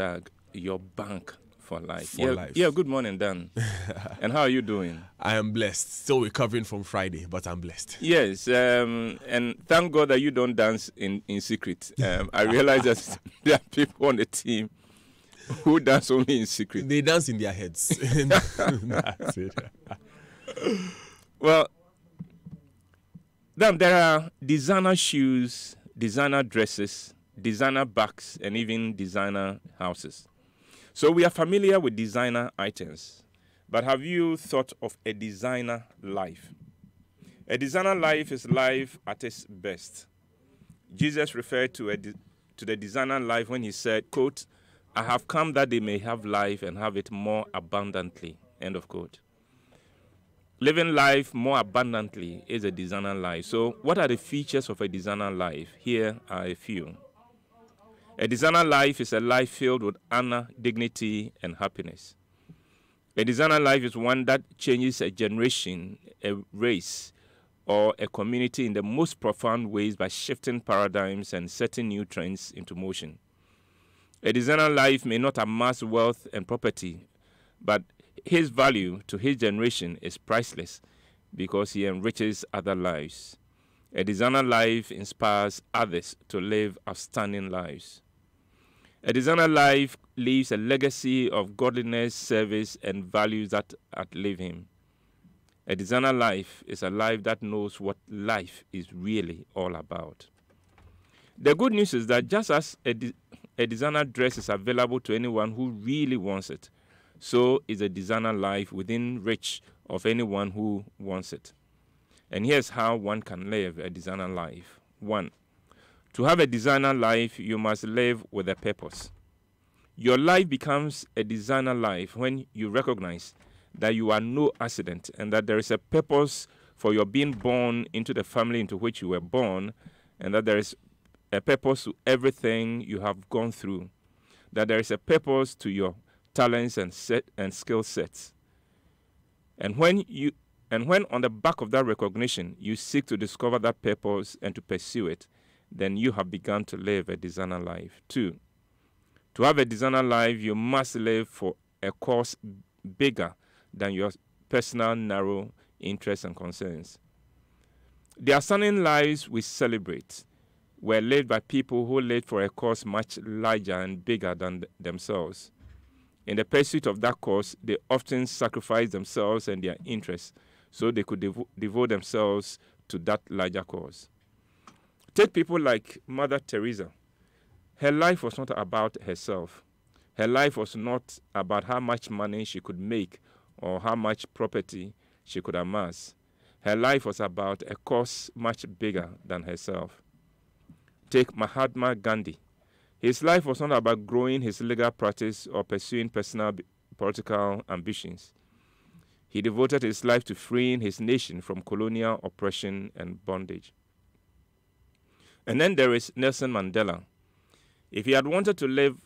hashtag your bank for life. For life. Yeah, good morning, Dan. And how are you doing? I am blessed. Still recovering from Friday, but I'm blessed. Yes, and thank God that you don't dance in secret. I realize that there are people on the team who dance only in secret. They dance in their heads. That's it. Well, Dan, there are designer shoes, designer dresses, designer bags, and even designer houses. So we are familiar with designer items, but have you thought of a designer life? A designer life is life at its best. Jesus referred to the designer life when he said, quote, "I have come that they may have life and have it more abundantly," end of quote. Living life more abundantly is a designer life. So what are the features of a designer life? Here are a few. A designer life is a life filled with honor, dignity, and happiness. A designer life is one that changes a generation, a race, or a community in the most profound ways by shifting paradigms and setting new trends into motion. A designer life may not amass wealth and property, but his value to his generation is priceless because he enriches other lives. A designer life inspires others to live outstanding lives. A designer life leaves a legacy of godliness, service, and values that outlive him. A designer life is a life that knows what life is really all about. The good news is that just as a designer dress is available to anyone who really wants it, so is a designer life within reach of anyone who wants it. And here's how one can live a designer life. 1. To have a designer life, you must live with a purpose. Your life becomes a designer life when you recognize that you are no accident and that there is a purpose for your being born into the family into which you were born, and that there is a purpose to everything you have gone through, that there is a purpose to your talents and skill sets. And when on the back of that recognition, you seek to discover that purpose and to pursue it, then you have begun to live a designer life. 2. To have a designer life, you must live for a cause bigger than your personal narrow interests and concerns. The outstanding lives we celebrate were lived by people who lived for a cause much larger and bigger than themselves. In the pursuit of that cause, they often sacrificed themselves and their interests so they could devote themselves to that larger cause. Take people like Mother Teresa. Her life was not about herself. Her life was not about how much money she could make or how much property she could amass. Her life was about a cause much bigger than herself. Take Mahatma Gandhi. His life was not about growing his legal practice or pursuing personal political ambitions. He devoted his life to freeing his nation from colonial oppression and bondage. And then there is Nelson Mandela. If he had wanted to live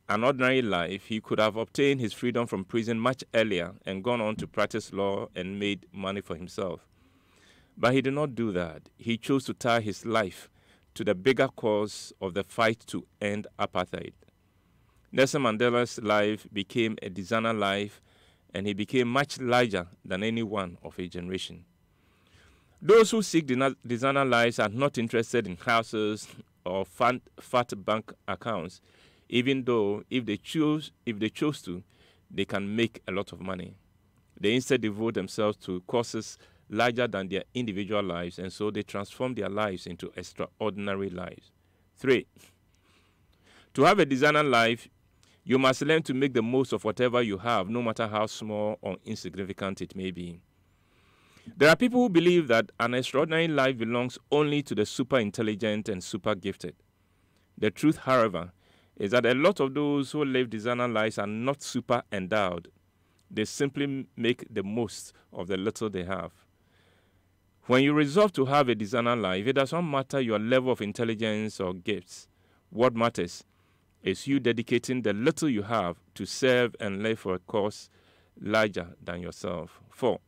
an ordinary life, he could have obtained his freedom from prison much earlier and gone on to practice law and made money for himself. But he did not do that. He chose to tie his life to the bigger cause of the fight to end apartheid. Nelson Mandela's life became a designer life, and he became much larger than anyone of his generation. Those who seek designer lives are not interested in houses or fat bank accounts, even though if they chose to, they can make a lot of money. They instead devote themselves to causes larger than their individual lives, and so they transform their lives into extraordinary lives. 3. To have a designer life, you must learn to make the most of whatever you have, no matter how small or insignificant it may be. There are people who believe that an extraordinary life belongs only to the super intelligent and super gifted. The truth, however, is that a lot of those who live designer lives are not super endowed. They simply make the most of the little they have. When you resolve to have a designer life, it does not matter your level of intelligence or gifts. What matters is you dedicating the little you have to serve and live for a cause larger than yourself. 4.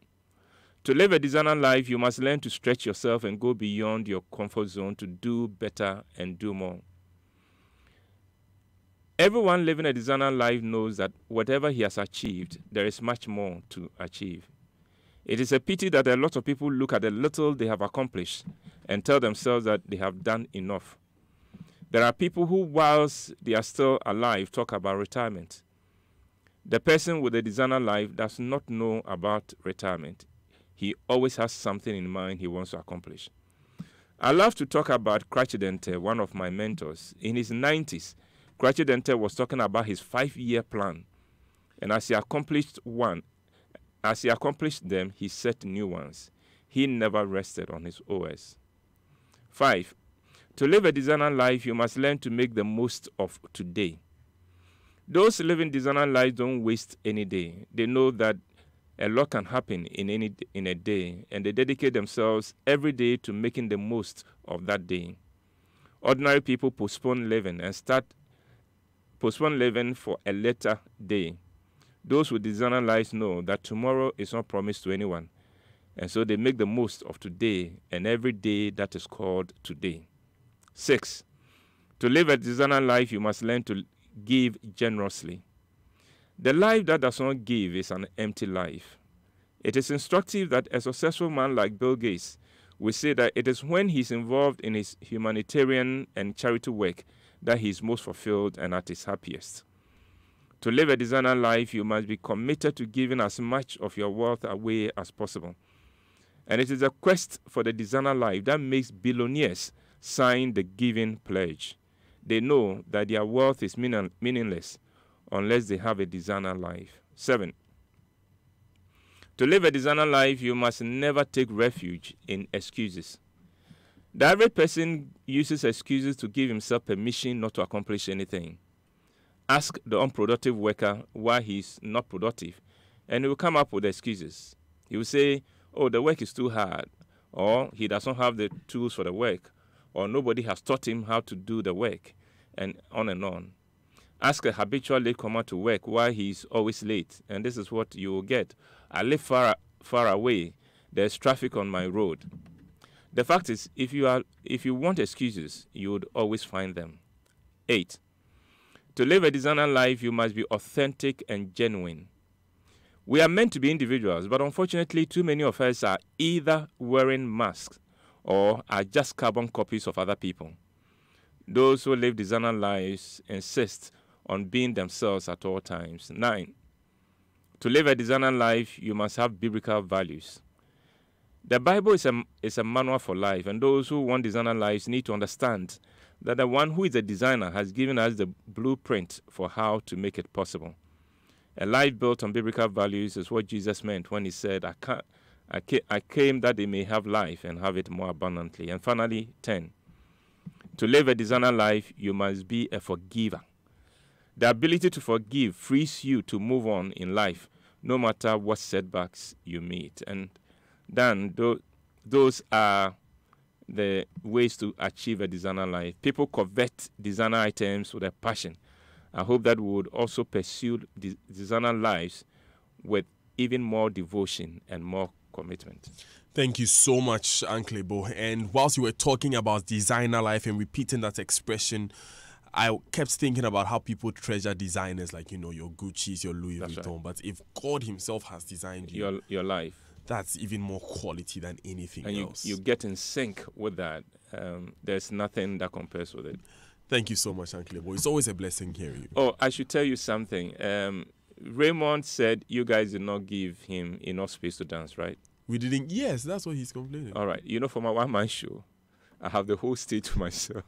To live a designer life, you must learn to stretch yourself and go beyond your comfort zone to do better and do more. Everyone living a designer life knows that whatever he has achieved, there is much more to achieve. It is a pity that a lot of people look at the little they have accomplished and tell themselves that they have done enough. There are people who, whilst they are still alive, talk about retirement. The person with a designer life does not know about retirement. He always has something in mind he wants to accomplish. I love to talk about Kwakye Dente, one of my mentors. In his 90s, Kwakye Dente was talking about his 5-year plan. And as he accomplished them, he set new ones. He never rested on his OS. 5. To live a designer life, you must learn to make the most of today. Those living designer lives don't waste any day. They know that a lot can happen in a day, and they dedicate themselves every day to making the most of that day. Ordinary people postpone living for a later day. Those with designer lives know that tomorrow is not promised to anyone, and so they make the most of today and every day that is called today. 6. To live a designer life, you must learn to give generously. The life that does not give is an empty life. It is instructive that a successful man like Bill Gates will say that it is when he's involved in his humanitarian and charity work that he is most fulfilled and at his happiest. To live a designer life, you must be committed to giving as much of your wealth away as possible. And it is a quest for the designer life that makes billionaires sign the giving pledge. They know that their wealth is meaningless unless they have a designer life. 7. To live a designer life, you must never take refuge in excuses. The average person uses excuses to give himself permission not to accomplish anything. Ask the unproductive worker why he's not productive, and he will come up with excuses. He will say, oh, the work is too hard, or he does not have the tools for the work, or nobody has taught him how to do the work, and on and on. Ask a habitual latecomer to work why he's always late, and this is what you will get. I live far away. There's traffic on my road. The fact is, if you want excuses, you would always find them. 8. To live a designer life, you must be authentic and genuine. We are meant to be individuals, but unfortunately, too many of us are either wearing masks or are just carbon copies of other people. Those who live designer lives insist on being themselves at all times. 9. To live a designer life, you must have biblical values. The Bible is a manual for life, and those who want designer lives need to understand that the one who is a designer has given us the blueprint for how to make it possible. A life built on biblical values is what Jesus meant when he said, I came that they may have life and have it more abundantly. And finally, 10. To live a designer life, you must be a forgiver. The ability to forgive frees you to move on in life, no matter what setbacks you meet. And then those are the ways to achieve a designer life. People covet designer items with a passion. I hope that we would also pursue designer lives with even more devotion and more commitment. Thank you so much, Uncle Ebo. And whilst you were talking about designer life and repeating that expression, I kept thinking about how people treasure designers like, your Gucci's, your Louis Vuitton. Right. But if God himself has designed you, your life, that's even more quality than anything else. And you get in sync with that. There's nothing that compares with it. Thank you so much, Uncle Ebo. It's always a blessing hearing you. Oh, I should tell you something. Raymond said you guys did not give him enough space to dance, right? We didn't. Yes, that's what he's complaining. All right. For my one-man show, I have the whole stage to myself.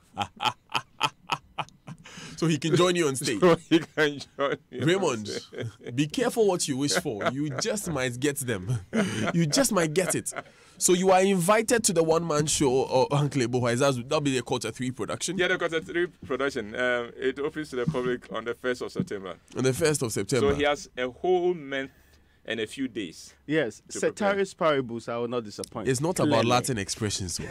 So he can join you on stage. So he can join me. Raymond, be careful what you wish for. You just might get them. You just might get it. So you are invited to the one-man show, Uncle Ebo. That'll be the Quarter 3 production. Yeah, the Quarter 3 production. It opens to the public on the 1st of September. On the 1st of September. So he has a whole month and a few days. Yes, to prepare. ceteris paribus, I will not disappoint. It's not Clearly. about Latin expressions. So.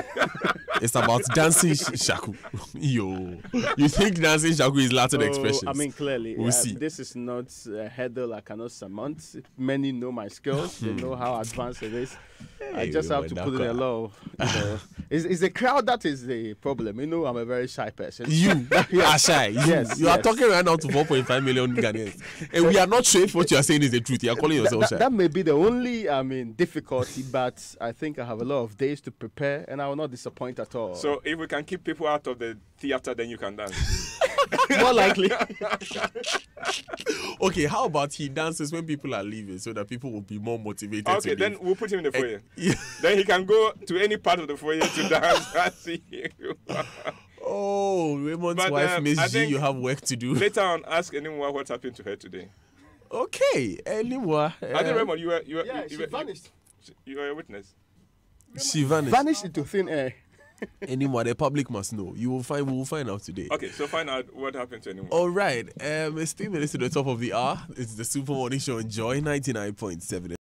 It's about dancing shaku. Yo, you think dancing shaku is Latin expressions? I mean, clearly, We'll see. this is not a hurdle I cannot surmount. Many know my skills. They know how advanced it is. I just have to put in a lot. It's the crowd that is the problem. You know, I'm a very shy person. You are shy. You are talking right now to 4.5 million Ghanaians, and we are not sure if what you are saying is the truth. You are calling yourself shy. That may be the only, difficulty, but I think I have a lot of days to prepare, and I will not disappoint at all. So if we can keep people out of the theater, then you can dance. More likely. Okay, how about he dances when people are leaving so that people will be more motivated to Okay, leave? then we'll put him in the foyer. Yeah. Then he can go to any part of the foyer to dance and see you. Oh, Raymond's But, wife, I Miss G, think you have work to do. Later on, ask anyone what happened to her today. Okay, anymore. I think Raymond, you were She vanished. You were a witness. She vanished. Vanished into thin air. Anymore, the public must know. We will find out today. Okay, so find out what happened to anyone. All right. It's 3 minutes to the top of the hour. It's the Super Morning Show on Joy 99.7.